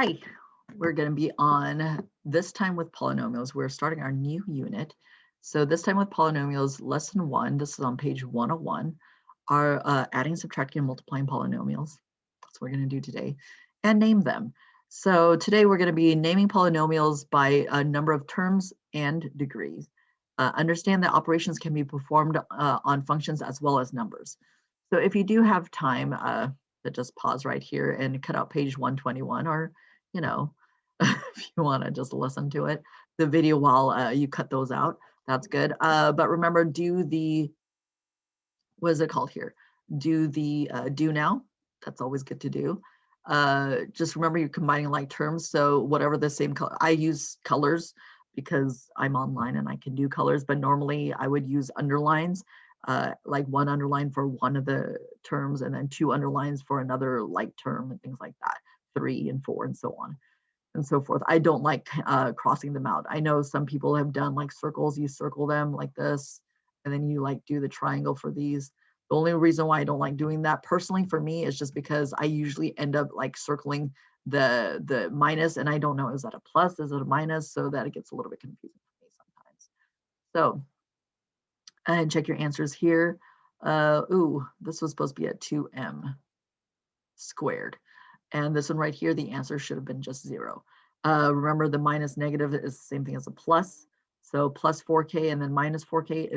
Hi, we're going to be on this time with polynomials. We're starting our new unit. So this time with polynomials, lesson 1, this is on page 101, are adding, subtracting, and multiplying polynomials. That's what we're going to do today, and name them. So today we're going to be naming polynomials by a number of terms and degrees. Understand that operations can be performed on functions as well as numbers. So if you do have time, to just pause right here and cut out page 121, or if you want to just listen to the video while you cut those out, that's good. But remember, do the, what is it called here? Do the do now. That's always good to do. Just remember you're combining like terms. So whatever the same color, I use colors because I'm online and I can do colors, but normally I would use underlines. Like one underline for one of the terms and then 2 underlines for another like term and things like that, 3 and 4 and so on and so forth. I don't like crossing them out. I know some people have done like circles, you circle them like this, and then you like do the triangle for these. The only reason why I don't like doing that personally for me is just because I usually end up like circling the minus, and I don't know, is that a plus, is it a minus, so that it gets a little bit confusing for me sometimes. So and check your answers here. This was supposed to be at 2m squared. And this one right here, the answer should have been just 0. Remember, the minus negative is the same thing as a plus. So plus 4k and then minus 4k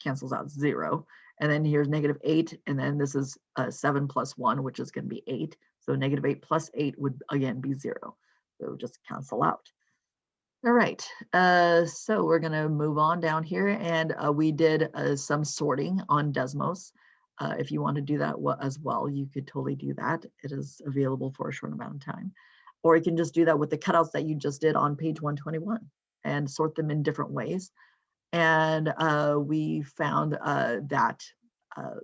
cancels out 0. And then here's negative 8. And then this is 7 plus 1, which is going to be 8. So negative 8 plus 8 would again be 0. So just cancel out. All right, so we're going to move on down here, and we did some sorting on Desmos. If you want to do that as well, you could totally do that. It is available for a short amount of time. Or you can just do that with the cutouts that you just did on page 121 and sort them in different ways. And we found that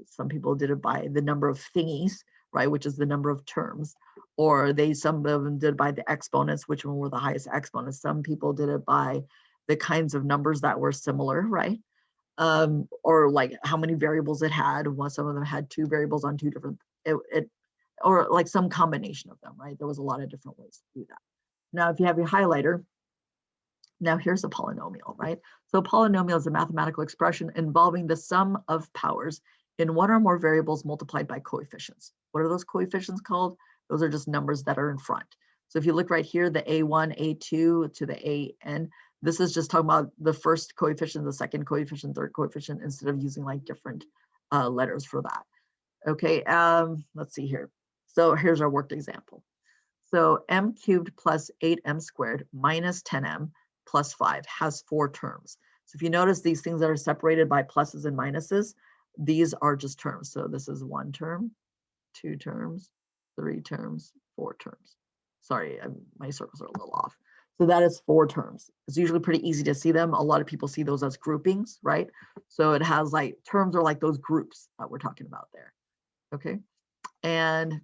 some people did it by the number of thingies, right, which is the number of terms. Or some of them did by the exponents, which one were the highest exponents. Some people did it by the kinds of numbers that were similar, right? Or like how many variables it had. Some of them had 2 variables on 2 different, or like some combination of them, right? There was a lot of different ways to do that. Now, if you have your highlighter, now here's a polynomial, right? So a polynomial is a mathematical expression involving the sum of powers in one or more variables multiplied by coefficients. What are those coefficients called? Those are just numbers that are in front. So if you look right here, the A1, A2 to the AN, this is just talking about the first coefficient, the second coefficient, third coefficient, instead of using like different letters for that. Okay, let's see here. So here's our worked example. So m cubed plus 8m squared minus 10m plus 5 has 4 terms. So if you notice these things that are separated by pluses and minuses, these are just terms. So this is 1 term, 2 terms, 3 terms, 4 terms. Sorry, my circles are a little off. So that is 4 terms. It's usually pretty easy to see them. A lot of people see those as groupings, right? So it has like terms are like those groups that we're talking about there. Okay. And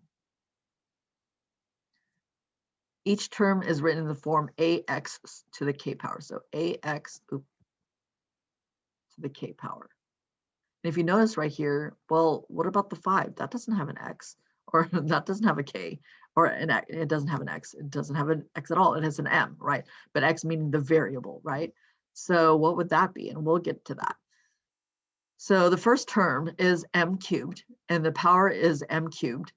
each term is written in the form ax to the k power. So ax to the k power. And if you notice right here, well, what about the 5? That doesn't have an x, or that doesn't have a k, or an x. It doesn't have an x. It doesn't have an x at all. It has an m, right? But x meaning the variable, right? So what would that be? And we'll get to that. So the first term is m cubed, and the power is m cubed.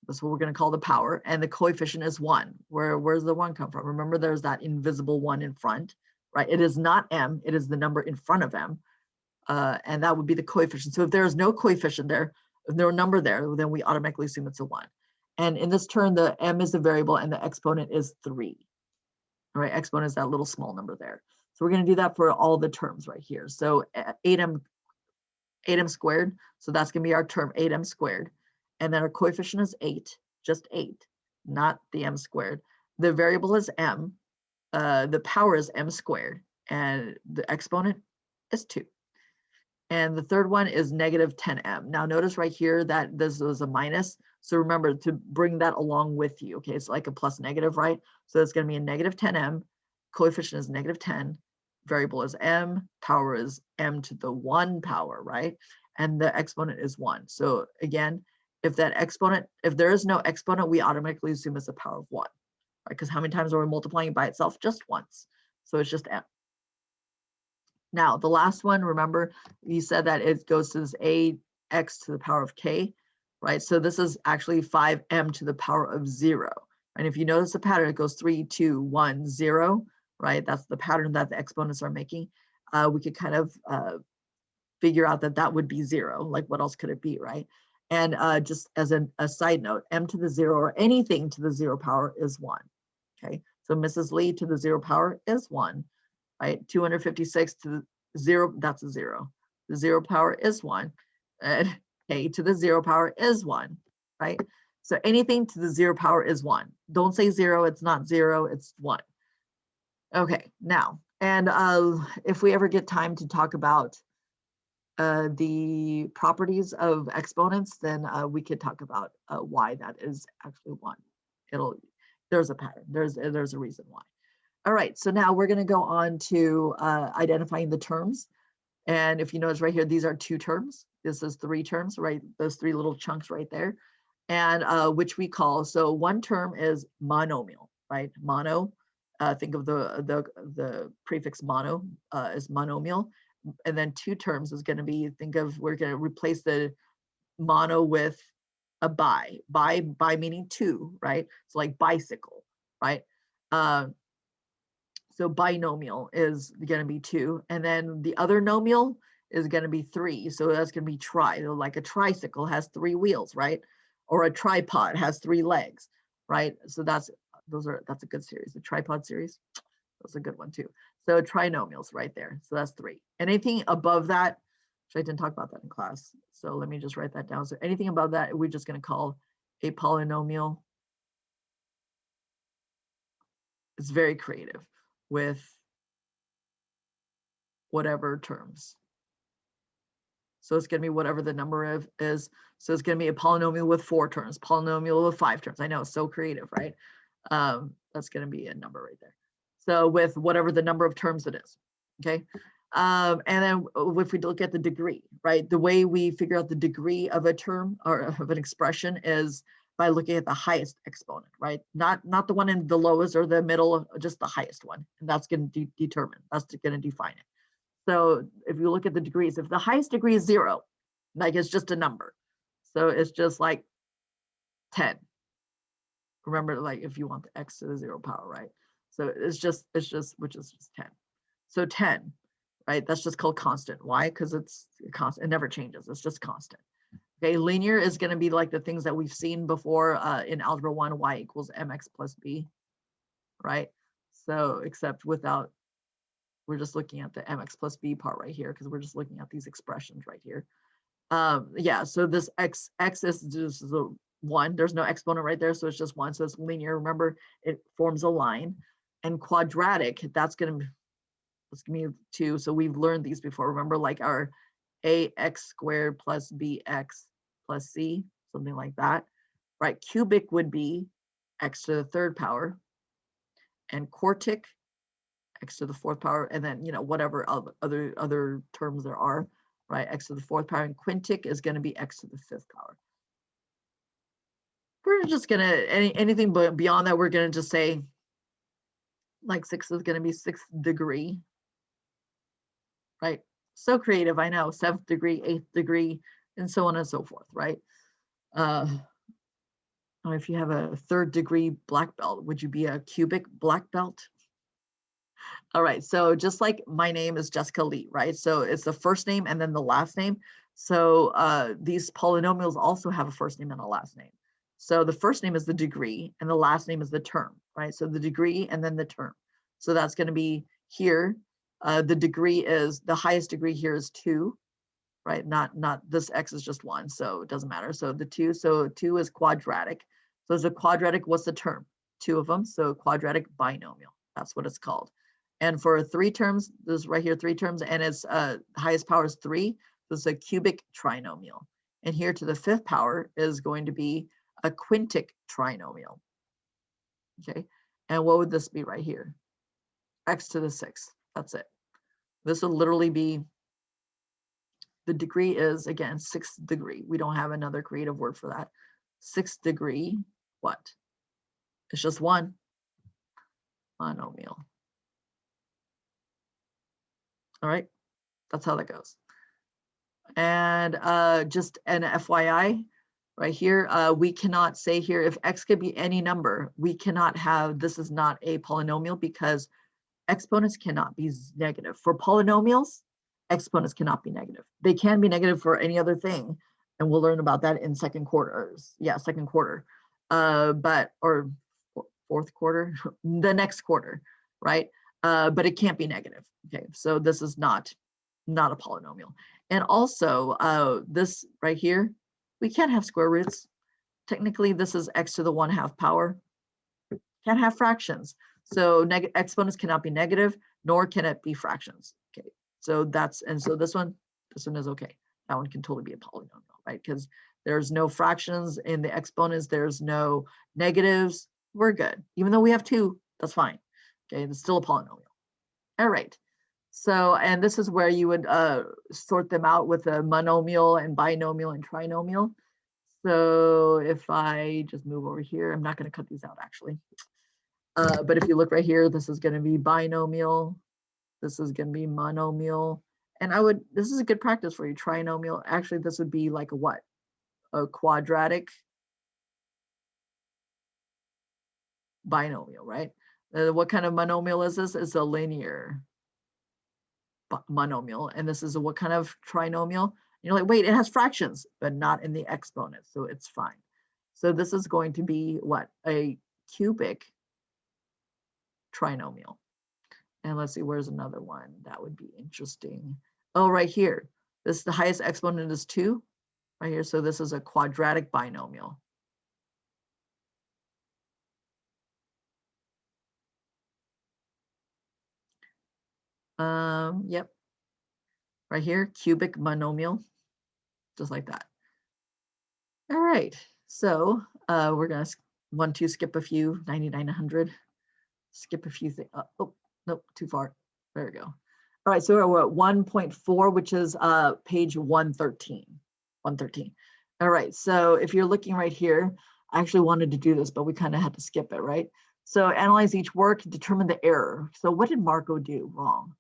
That's what we're going to call the power. And the coefficient is 1. Where's the 1 come from? Remember, there's that invisible 1 in front, right? It is not m. It is the number in front of m. And that would be the coefficient. So if there is no coefficient there, if no number there, then we automatically assume it's a 1. And in this term, the m is the variable and the exponent is 3. All right, exponent is that little small number there. So we're going to do that for all the terms right here. So 8m squared. So that's going to be our term 8m squared. And then our coefficient is 8, just 8, not the m squared. The variable is m. The power is m squared. And the exponent is 2. And the third one is negative 10m. Now notice right here that this was a minus. So remember to bring that along with you. Okay, it's like a plus negative, right? So it's going to be a negative 10m. Coefficient is negative 10. Variable is m. Power is m to the 1 power, right? And the exponent is 1. So again, if there is no exponent, we automatically assume it's a power of 1. Because how many times are we multiplying by itself? Just once. So it's just m. Now, the last one, remember, you said that it goes to this ax to the power of k, right? So this is actually 5m to the power of 0. And if you notice the pattern, it goes 3, 2, 1, 0, right? That's the pattern that the exponents are making. We could kind of figure out that that would be 0. Like, what else could it be, right? And just as a side note, m to the 0 or anything to the 0 power is 1, okay? So Mrs. Lee to the 0 power is 1. Right, 256 to the 0, that's a 0. The 0 power is 1. And k to the 0 power is 1, right? So anything to the 0 power is 1. Don't say 0, it's not 0, it's 1. Okay, now, and if we ever get time to talk about the properties of exponents, then we could talk about why that is actually 1. There's a pattern, there's a reason why. All right, so now we're going to go on to identifying the terms. And if you notice right here, these are 2 terms. This is 3 terms, right? Those 3 little chunks right there. And which we call, so one term is monomial, right? Mono, think of the prefix mono as monomial. And then 2 terms is going to be, we're going to replace the mono with a bi. Bi meaning 2, right? So like bicycle, right? So binomial is going to be 2. And then the other nomial is going to be 3. So that's going to be tri. Like a tricycle has 3 wheels, right? Or a tripod has 3 legs, right? So that's a good series. The tripod series, that's a good one too. So trinomials right there. So that's 3. Anything above that, which I didn't talk about that in class. So let me just write that down. So anything above that, we're just going to call a polynomial. It's very creative with whatever terms. So it's going to be whatever the number is. So it's going to be a polynomial with 4 terms, polynomial with 5 terms. I know, it's so creative, right? That's going to be a number right there. So with whatever the number of terms it is, okay? And then if we look at the degree, right? The way we figure out the degree of a term or of an expression is by looking at the highest exponent, right? Not the one in the lowest or the middle, just the highest one. And that's going to determine, that's going to define it. So if you look at the degrees, if the highest degree is 0, like it's just a number. So it's just like 10. Remember, like if you want the x to the 0 power, right? So it's just, which is just 10. So 10, right? That's just called constant. Why? Because it's constant. It never changes. It's just constant. Okay, linear is going to be like the things that we've seen before in algebra 1, y equals mx plus b, right? So except without, we're just looking at the mx plus b part right here because we're just looking at these expressions right here. Yeah, so this x is just the 1. There's no exponent right there, so it's just 1. So it's linear. Remember, it forms a line. And quadratic, that's going to be 2. So we've learned these before. Remember, like our ax squared plus bx plus c, something like that, right? Cubic would be x to the 3rd power, and quartic x to the 4th power, and then whatever other terms there are, right? X to the 4th power, and quintic is going to be x to the 5th power. We're just gonna anything but beyond that, we're gonna just say like 6 is gonna be 6th degree, right? So creative, I know. 7th degree, 8th degree, and so on and so forth, right? If you have a 3rd degree black belt, would you be a cubic black belt? All right, so just like my name is Jessica Lee, right? So it's the first name and then the last name. So these polynomials also have a first name and a last name. So the first name is the degree and the last name is the term, right? So the degree and then the term. So that's going to be here. The degree is, the highest degree here is 2, right? Not this x is just 1, so it doesn't matter. So the 2, so 2 is quadratic. So as a quadratic, what's the term? 2 of them, so quadratic binomial. That's what it's called. And for 3 terms, there's right here 3 terms, and its highest power is 3. So it's a cubic trinomial. And here to the 5th power is going to be a quintic trinomial. Okay, and what would this be right here? X to the 6th. That's it. This would literally be, the degree is, again, 6th degree. We don't have another creative word for that. 6th degree, what? It's just 1. monomial. All right, that's how that goes. And just an FYI, right here, we cannot say here if x could be any number, we cannot have, this is not a polynomial because exponents cannot be negative. For polynomials, exponents cannot be negative. They can be negative for any other thing, and we'll learn about that in second quarter. Yeah, second quarter, or fourth quarter, the next quarter, right? But it can't be negative. Okay, so this is not a polynomial. And also this right here, we can't have square roots. Technically, this is x to the 1/2 power. Can't have fractions. So exponents cannot be negative, nor can it be fractions. Okay, so so this one is okay. That one can totally be a polynomial, right? Because there's no fractions in the exponents, there's no negatives. We're good. Even though we have 2, that's fine. Okay, it's still a polynomial. All right. So, and this is where you would sort them out with a monomial and binomial and trinomial. So if I just move over here, I'm not going to cut these out actually. But if you look right here, this is going to be binomial. This is going to be monomial. And this is a good practice for you, trinomial. Actually, this would be like a what? A quadratic binomial, right? What kind of monomial is this? It's a linear monomial. And this is what kind of trinomial? You're like, wait, it has fractions, but not in the exponents, so it's fine. So this is going to be what? A cubic trinomial. And let's see, where's another one that would be interesting? Oh, right here. This, the highest exponent is 2, right here. So this is a quadratic binomial. Yep. Right here, cubic monomial, just like that. All right, so we're gonna want to skip a few, 99, 100, skip a few things. Oh, nope, too far. There we go. All right, so we're at 1.4, which is page 113. 113. All right, so if you're looking right here, I actually wanted to do this, but we kind of had to skip it, right? So analyze each work, determine the error. So what did Marco do wrong?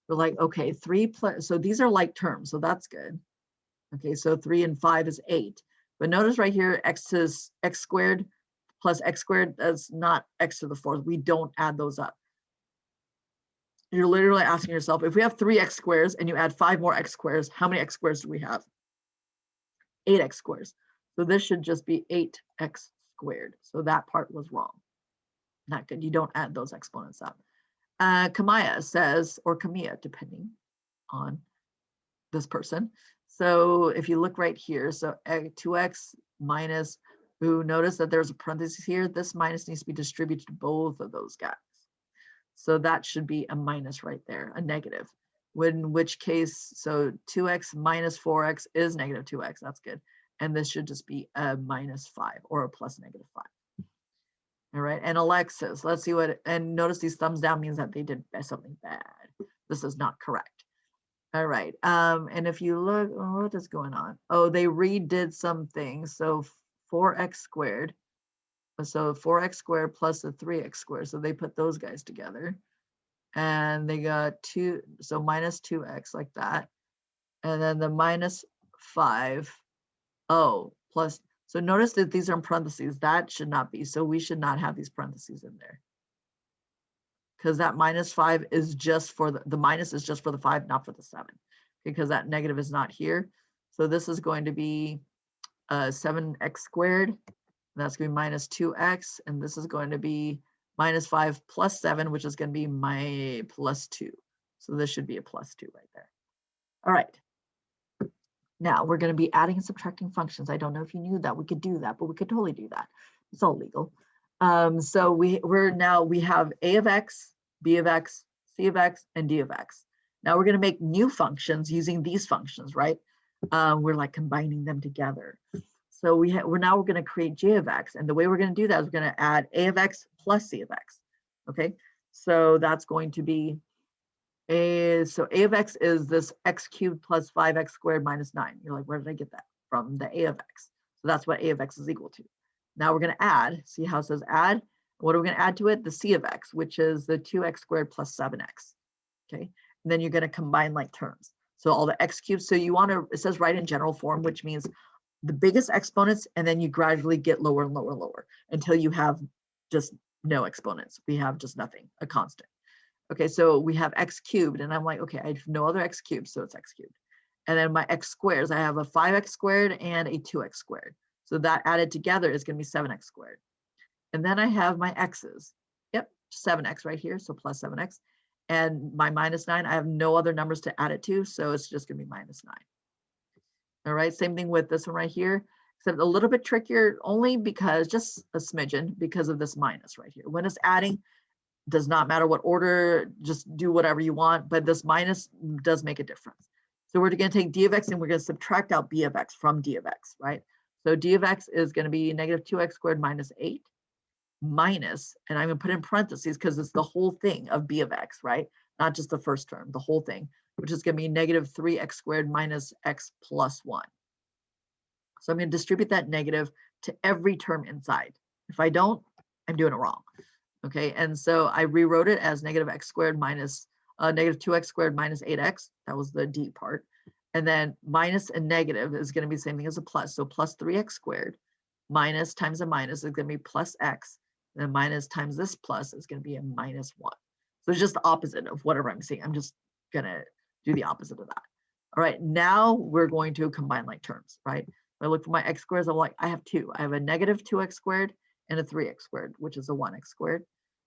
We're like, okay, 3 plus, so these are like terms, so that's good. Okay, so 3 and 5 is 8. But notice right here, x is x squared plus x squared, that's not x to the 4th. We don't add those up. You're literally asking yourself, if we have 3x squares and you add 5 more x squares, how many x squares do we have? 8x squares. So this should just be 8x squared. So that part was wrong. Not good. You don't add those exponents up. Kamaya says, or Kamiya, depending on this person. So if you look right here, so 2x minus, notice that there's a parenthesis here. This minus needs to be distributed to both of those guys. So that should be a minus right there, a negative. In which case, so 2x minus 4x is negative 2x. That's good. And this should just be a minus 5 or a plus negative 5. All right, and Alexis, let's see what, and notice these thumbs down means that they did something bad. This is not correct. All right, and if you look, what is going on? Oh, they redid some things. So 4x squared. So 4x squared plus the 3x squared. So they put those guys together. And they got 2, so minus 2x like that. And then the minus 5, plus. So notice that these are in parentheses. That should not be. So we should not have these parentheses in there. Because that minus 5 is just for the minus is just for the 5, not for the 7. Because that negative is not here. So this is going to be 7x squared. And that's going to be minus 2x. And this is going to be minus 5 plus 7, which is going to be my plus 2. So this should be a plus 2 right there. All right. Now we're going to be adding and subtracting functions. I don't know if you knew that we could do that, but we could totally do that. It's all legal. So we have a of x, b of x, c of x, and d of x. Now we're going to make new functions using these functions, right? We're like combining them together. So we're going to create j of x, and the way we're going to do that is we're going to add a of x plus c of x. Okay, so that's going to be so a of x is this x cubed plus 5x squared minus 9. You're like, where did I get that from? The a of x. So that's what a of x is equal to. Now we're going to add. See how it says add? What are we going to add to it? The c of x, which is the 2x squared plus 7x. Okay, and then you're going to combine like terms. So all the x cubes. So you want to, it says write in general form, which means the biggest exponents, and then you gradually get lower and lower and lower until you have just no exponents. We have just nothing, a constant. Okay, so we have x cubed, and I'm like, okay, I have no other x cubed, so it's x cubed. And then my x squares, I have a 5x squared and a 2x squared. So that added together is going to be 7x squared. And then I have my x's. Yep, 7x right here, so plus 7x. And my minus 9, I have no other numbers to add it to, so it's just going to be minus 9. All right, same thing with this one right here, except a little bit trickier only because, just a smidgen, because of this minus right here. When it's adding, does not matter what order, just do whatever you want, but this minus does make a difference. So we're going to take d of x and we're going to subtract out b of x from d of x, right? So d of x is going to be negative 2x squared minus 8 minus, and I'm going to put in parentheses because it's the whole thing of b of x, right? Not just the first term, the whole thing, which is going to be negative 3x squared minus x plus 1. So I'm going to distribute that negative to every term inside. If I don't, I'm doing it wrong. Okay, and so I rewrote it as negative x squared minus negative 2x squared minus 8x. That was the d part. And then minus and negative is going to be the same thing as a plus. So plus 3x squared minus times a minus is going to be plus x. And then minus times this plus is going to be a minus 1. So it's just the opposite of whatever I'm saying. I'm just going to do the opposite of that. All right, now we're going to combine like terms, right? If I look for my x squares, I'm like, I have two. I have a negative 2x squared and a 3x squared, which is a 1x squared.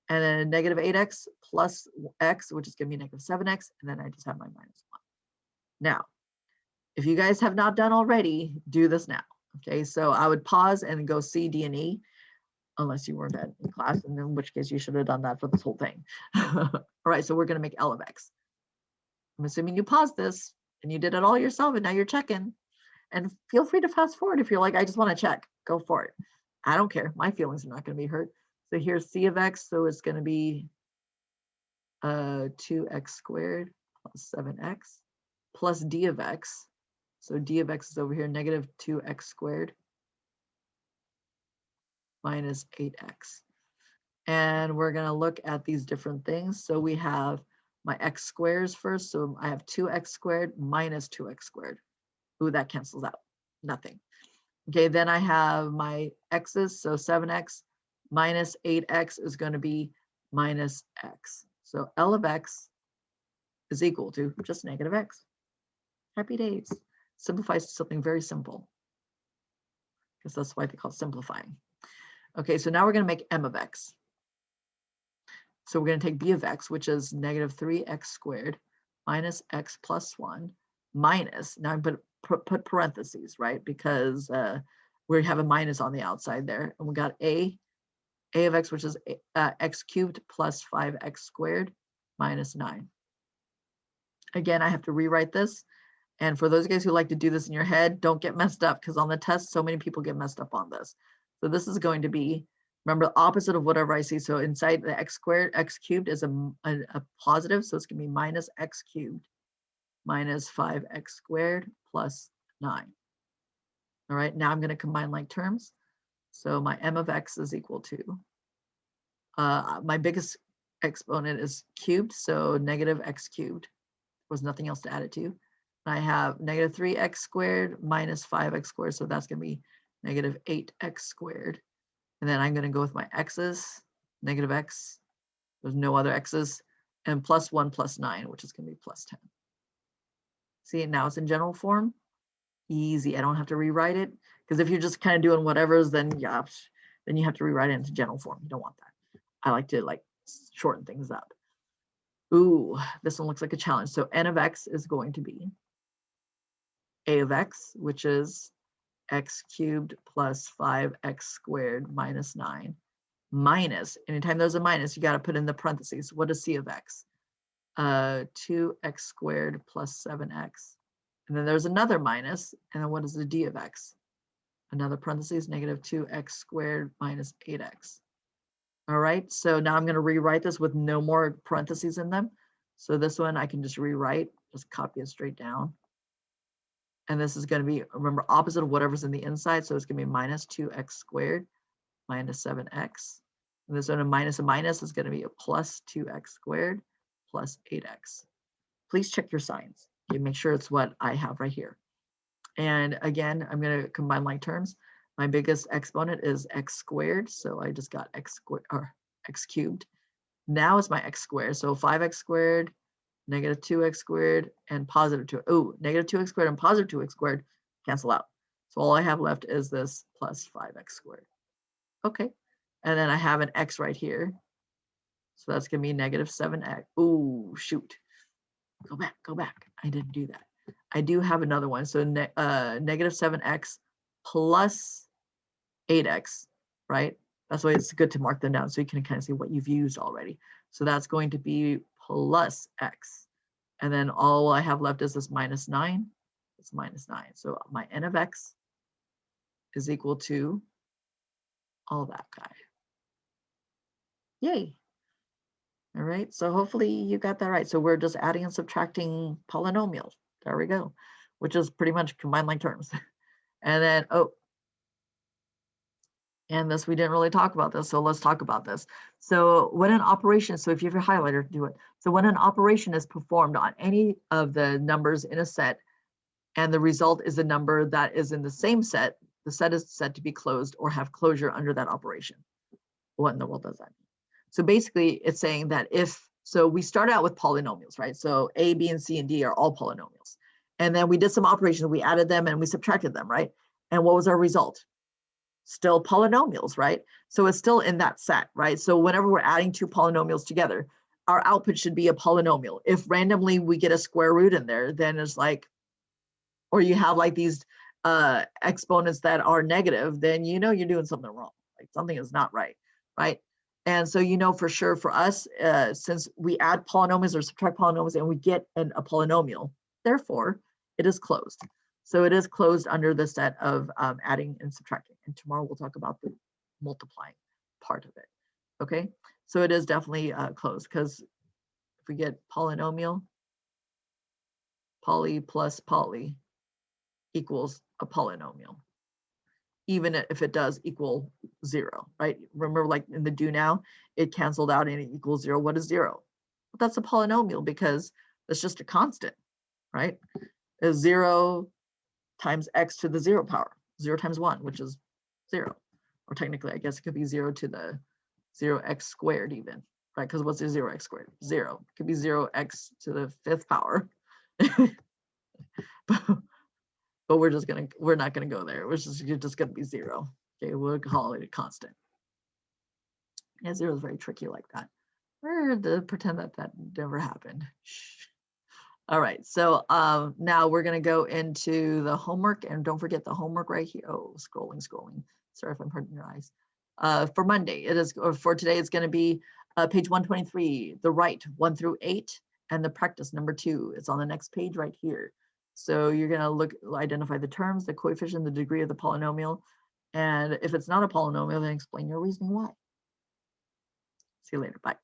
And then negative 8x plus x, which is going to be negative 7x. And then I just have my minus 1. Now, if you guys have not done already, do this now. Okay, so I would pause and go C, D, and E, unless you weren't in class, and in which case you should have done that for this whole thing. All right, so we're going to make L of x. I'm assuming you paused this and you did it all yourself, and now you're checking. And feel free to fast forward if you're like, I just want to check. Go for it. I don't care. My feelings are not going to be hurt. So here's C of x, so it's going to be 2x squared plus 7x plus D of x. So D of x is over here, negative 2x squared minus 8x. And we're going to look at these different things. So we have my x squares first. So I have 2x squared minus 2x squared. Ooh, that cancels out. Nothing. Okay, then I have my x's. So 7x minus 8x is going to be minus x. So L of x is equal to just negative x. Happy days. Simplifies to something very simple, because that's why they call it simplifying. Okay, so now we're going to make m of x. So we're going to take b of x, which is negative 3x squared minus x plus 1 minus, now I'm going to put parentheses, right? Because we have a minus on the outside there. And we got a of x, which is x cubed plus 5x squared minus 9. Again, I have to rewrite this. And for those guys who like to do this in your head, don't get messed up, because on the test, so many people get messed up on this. So this is going to be, remember, the opposite of whatever I see. So inside the x squared, x cubed is a positive. So it's going to be minus x cubed minus 5x squared plus 9. All right, now I'm going to combine like terms. So my m of x is equal to, my biggest exponent is cubed, so negative x cubed. There was nothing else to add it to. I have negative 3x squared minus 5x squared, so that's going to be negative 8x squared. And then I'm going to go with my x's, negative x, there's no other x's, and plus 1 plus 9, which is going to be plus 10. See, now it's in general form. Easy. I don't have to rewrite it, because if you're just kind of doing whatever's, then yeah, then you have to rewrite it into general form. You don't want that. I like to shorten things up. Ooh, this one looks like a challenge. So n of x is going to be a of x, which is x cubed plus 5x squared minus 9, minus, anytime there's a minus, you got to put in the parentheses. What is c of x? 2x squared plus 7x. And then there's another minus, and then what is the d of x? Another parentheses, negative 2x squared minus 8x. All right, so now I'm going to rewrite this with no more parentheses in them. So this one I can just rewrite, just copy it straight down. And this is going to be, remember, opposite of whatever's in the inside. So it's going to be minus 2x squared minus 7x. And this one, a minus is going to be a plus 2x squared plus 8x. Please check your signs. Okay, make sure it's what I have right here. And again, I'm going to combine like terms. My biggest exponent is x squared. So I just got x squared or x cubed. Now it's my x squared. So 5x squared, negative 2x squared, and positive 2. Oh, negative 2x squared and positive 2x squared cancel out. So all I have left is this plus 5x squared. Okay. And then I have an x right here. So that's going to be negative 7x. Oh, shoot. Go back. I didn't do that. I do have another one. So negative 7x plus 8x, right? That's why it's good to mark them down so you can kind of see what you've used already. So that's going to be plus x. And then all I have left is this minus 9. It's minus 9. So my n of x is equal to all that guy. Yay. All right, so hopefully you got that right. So we're just adding and subtracting polynomials. There we go, which is pretty much combined like terms. And then, oh, and this, we didn't really talk about this, so let's talk about this. So when an operation, so if you have your highlighter, do it. So when an operation is performed on any of the numbers in a set, and the result is a number that is in the same set, the set is said to be closed or have closure under that operation. What in the world does that mean? So basically it's saying that so we start out with polynomials, right? So A, B, and C, and D are all polynomials. And then we did some operations, we added them and we subtracted them, right? And what was our result? Still polynomials, right? So it's still in that set, right? So whenever we're adding two polynomials together, our output should be a polynomial. If randomly we get a square root in there, then it's like, or you have like these exponents that are negative, then you know you're doing something wrong. Like something is not right, right? And so you know for sure for us, since we add polynomials or subtract polynomials and we get a polynomial, therefore it is closed. So it is closed under the set of adding and subtracting. And tomorrow we'll talk about the multiplying part of it. Okay, so it is definitely closed because if we get polynomial, poly plus poly equals a polynomial, even if it does equal 0, right? Remember, like in the do now, it canceled out and it equals 0. What is 0? Well, that's a polynomial because it's just a constant, right? Is 0 times x to the 0 power, 0 times 1, which is 0. Or technically, I guess it could be 0 to the 0x squared even, right? Because what's the 0x squared? 0. It could be 0x to the 5th power. But we're not gonna go there. You're just gonna be 0. Okay, we'll call it a constant. Yeah, 0 is very tricky like that. We're to pretend that never happened. Shh. All right, so now we're gonna go into the homework, and don't forget the homework right here. Oh, scrolling. Sorry if I'm hurting your eyes. For Monday, for today, it's gonna be page 123, the right 1 through 8, and the practice number 2. It's on the next page right here. So you're gonna identify the terms, the coefficient, the degree of the polynomial, and if it's not a polynomial, then explain your reasoning why. See you later, bye.